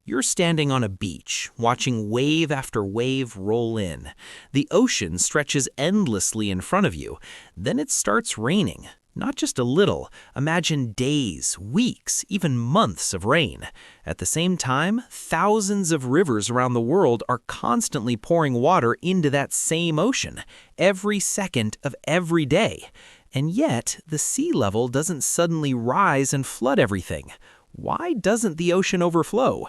You're standing on a beach, watching wave after wave roll in. The ocean stretches endlessly in front of you. Then it starts raining. Not just a little. Imagine days, weeks, even months of rain. At the same time, thousands of rivers around the world are constantly pouring water into that same ocean, every second of every day. And yet, the sea level doesn't suddenly rise and flood everything. Why doesn't the ocean overflow?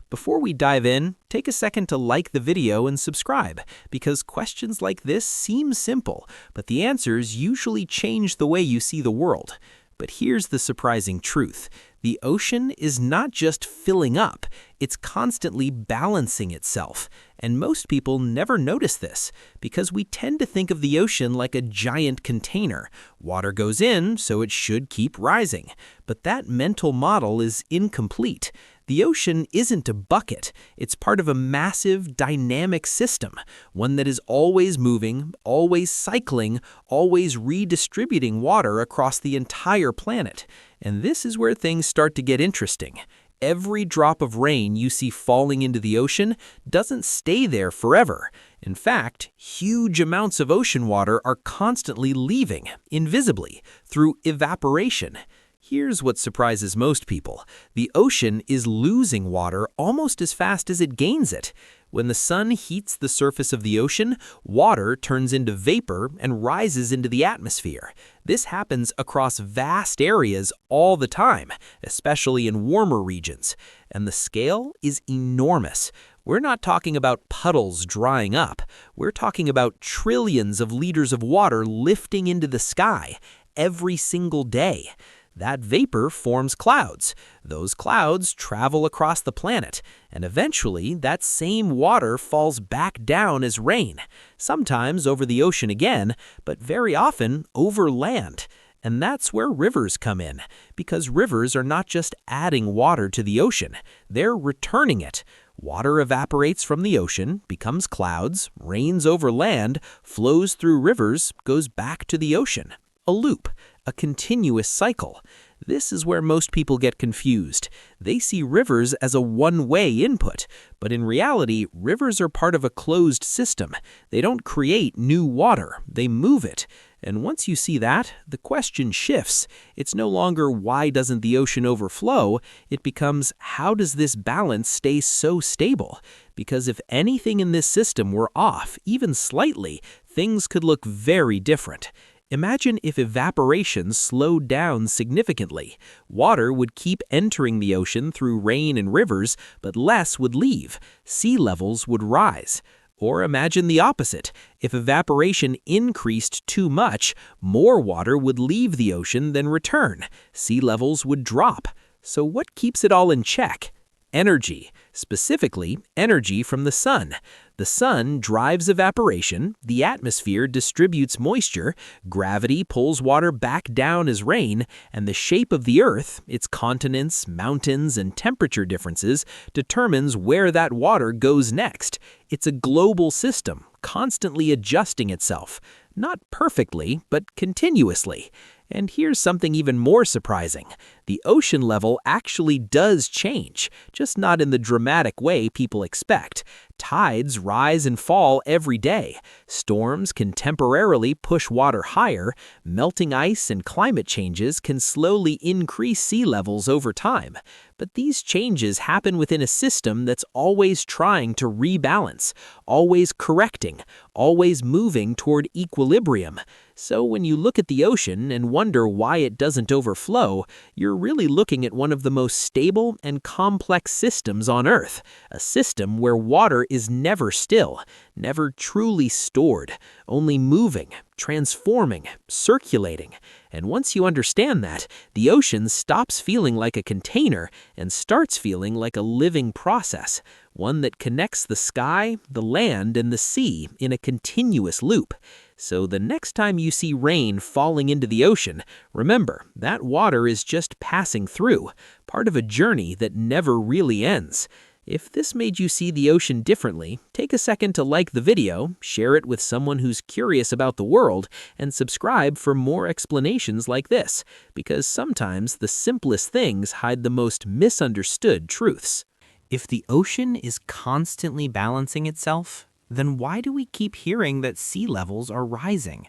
Before we dive in, take a second to like the video and subscribe, because questions like this seem simple, but the answers usually change the way you see the world. But here's the surprising truth. The ocean is not just filling up, it's constantly balancing itself. And most people never notice this, because we tend to think of the ocean like a giant container. Water goes in, so it should keep rising. But that mental model is incomplete. The ocean isn't a bucket. It's part of a massive, dynamic system, one that is always moving, always cycling, always redistributing water across the entire planet. And this is where things start to get interesting. Every drop of rain you see falling into the ocean doesn't stay there forever. In fact, huge amounts of ocean water are constantly leaving, invisibly, through evaporation. Here's what surprises most people. The ocean is losing water almost as fast as it gains it. When the sun heats the surface of the ocean, water turns into vapor and rises into the atmosphere. This happens across vast areas all the time, especially in warmer regions. And the scale is enormous. We're not talking about puddles drying up. We're talking about trillions of liters of water lifting into the sky every single day. That vapor forms clouds. Those clouds travel across the planet, and eventually that same water falls back down as rain, sometimes over the ocean again, but very often over land. And that's where rivers come in, because rivers are not just adding water to the ocean, they're returning it. Water evaporates from the ocean, becomes clouds, rains over land, flows through rivers, goes back to the ocean. A loop, a continuous cycle. This is where most people get confused. They see rivers as a one-way input, but in reality, rivers are part of a closed system. They don't create new water, they move it. And once you see that, the question shifts. It's no longer why doesn't the ocean overflow? It becomes how does this balance stay so stable? Because if anything in this system were off, even slightly, things could look very different. Imagine if evaporation slowed down significantly. Water would keep entering the ocean through rain and rivers, but less would leave. Sea levels would rise. Or imagine the opposite. If evaporation increased too much, more water would leave the ocean than return. Sea levels would drop. So what keeps it all in check? Energy, specifically energy from the sun. The sun drives evaporation, the atmosphere distributes moisture, gravity pulls water back down as rain, and the shape of the earth, its continents, mountains, and temperature differences determines where that water goes next. It's a global system, constantly adjusting itself. Not perfectly, but continuously. And here's something even more surprising. The ocean level actually does change, just not in the dramatic way people expect. Tides rise and fall every day. Storms can temporarily push water higher. Melting ice and climate changes can slowly increase sea levels over time. But these changes happen within a system that's always trying to rebalance, always correcting, always moving toward equilibrium. So when you look at the ocean and wonder why it doesn't overflow, you're really looking at one of the most stable and complex systems on Earth, a system where water is never still, never truly stored, only moving, transforming, circulating. And once you understand that, the ocean stops feeling like a container and starts feeling like a living process, one that connects the sky, the land, and the sea in a continuous loop. So the next time you see rain falling into the ocean, remember, that water is just passing through, part of a journey that never really ends. If this made you see the ocean differently, take a second to like the video, share it with someone who's curious about the world, and subscribe for more explanations like this, because sometimes the simplest things hide the most misunderstood truths. If the ocean is constantly balancing itself, then why do we keep hearing that sea levels are rising?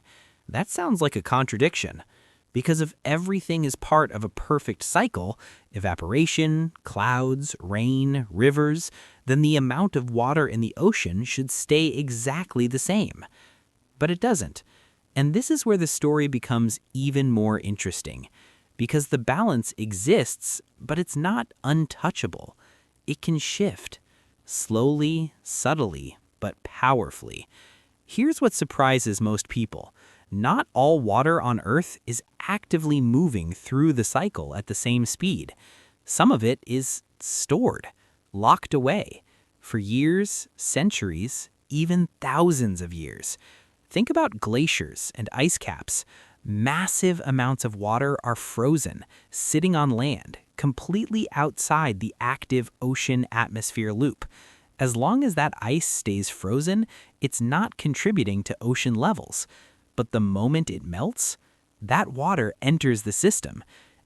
That sounds like a contradiction. Because if everything is part of a perfect cycle, evaporation, clouds, rain, rivers, then the amount of water in the ocean should stay exactly the same. But it doesn't. And this is where the story becomes even more interesting. Because the balance exists, but it's not untouchable. It can shift. Slowly, subtly, but powerfully. Here's what surprises most people. Not all water on Earth is actively moving through the cycle at the same speed. Some of it is stored, locked away, for years, centuries, even thousands of years. Think about glaciers and ice caps. Massive amounts of water are frozen, sitting on land, completely outside the active ocean atmosphere loop. As long as that ice stays frozen, it's not contributing to ocean levels. But the moment it melts, that water enters the system.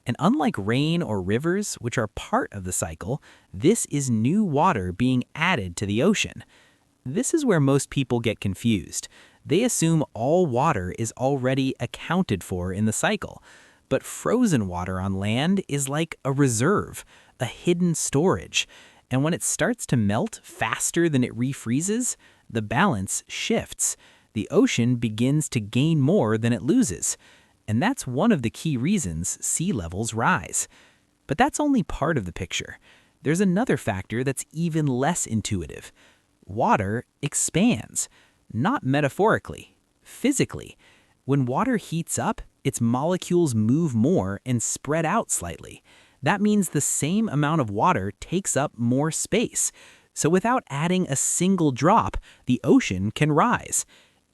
And unlike rain or rivers, which are part of the cycle, this is new water being added to the ocean. This is where most people get confused. They assume all water is already accounted for in the cycle. But frozen water on land is like a reserve, a hidden storage. And when it starts to melt faster than it refreezes, the balance shifts. The ocean begins to gain more than it loses. And that's one of the key reasons sea levels rise. But that's only part of the picture. There's another factor that's even less intuitive. Water expands, not metaphorically, physically. When water heats up, its molecules move more and spread out slightly. That means the same amount of water takes up more space. So without adding a single drop, the ocean can rise.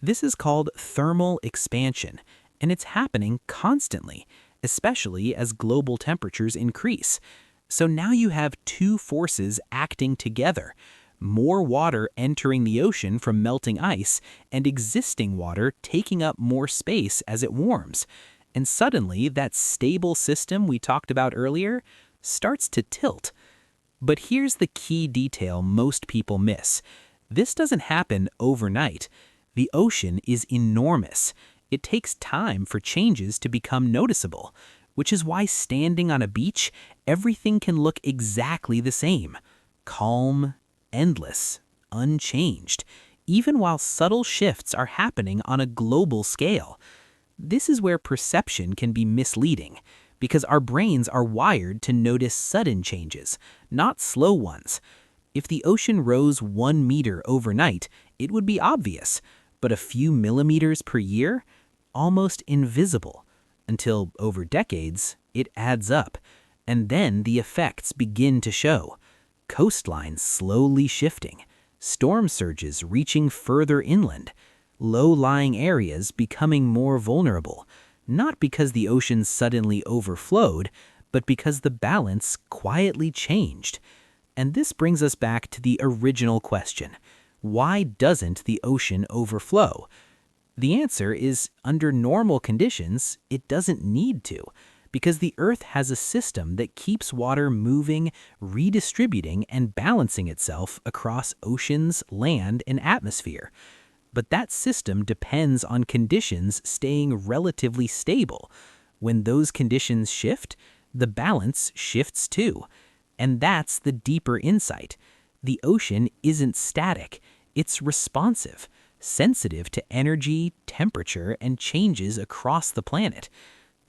This is called thermal expansion, and it's happening constantly, especially as global temperatures increase. So now you have two forces acting together. More water entering the ocean from melting ice, and existing water taking up more space as it warms. And suddenly, that stable system we talked about earlier starts to tilt. But here's the key detail most people miss. This doesn't happen overnight. The ocean is enormous. It takes time for changes to become noticeable, which is why standing on a beach, everything can look exactly the same. Calm, endless, unchanged, even while subtle shifts are happening on a global scale. This is where perception can be misleading, because our brains are wired to notice sudden changes, not slow ones. If the ocean rose 1 meter overnight, it would be obvious, but a few millimeters per year? Almost invisible. Until, over decades, it adds up, and then the effects begin to show. Coastlines slowly shifting, storm surges reaching further inland, low-lying areas becoming more vulnerable, not because the ocean suddenly overflowed, but because the balance quietly changed. And this brings us back to the original question. Why doesn't the ocean overflow? The answer is, under normal conditions, it doesn't need to, because the Earth has a system that keeps water moving, redistributing, and balancing itself across oceans, land, and atmosphere. But that system depends on conditions staying relatively stable. When those conditions shift, the balance shifts too. And that's the deeper insight. The ocean isn't static, it's responsive, sensitive to energy, temperature, and changes across the planet.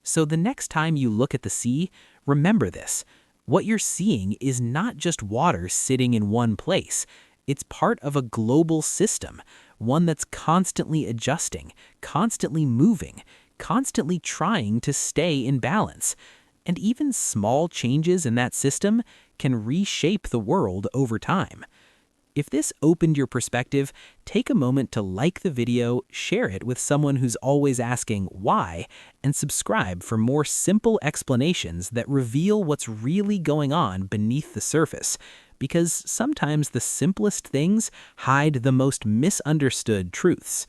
So the next time you look at the sea, remember this. What you're seeing is not just water sitting in one place. It's part of a global system, one that's constantly adjusting, constantly moving, constantly trying to stay in balance. And even small changes in that system can reshape the world over time. If this opened your perspective, take a moment to like the video, share it with someone who's always asking why, and subscribe for more simple explanations that reveal what's really going on beneath the surface. Because sometimes the simplest things hide the most misunderstood truths.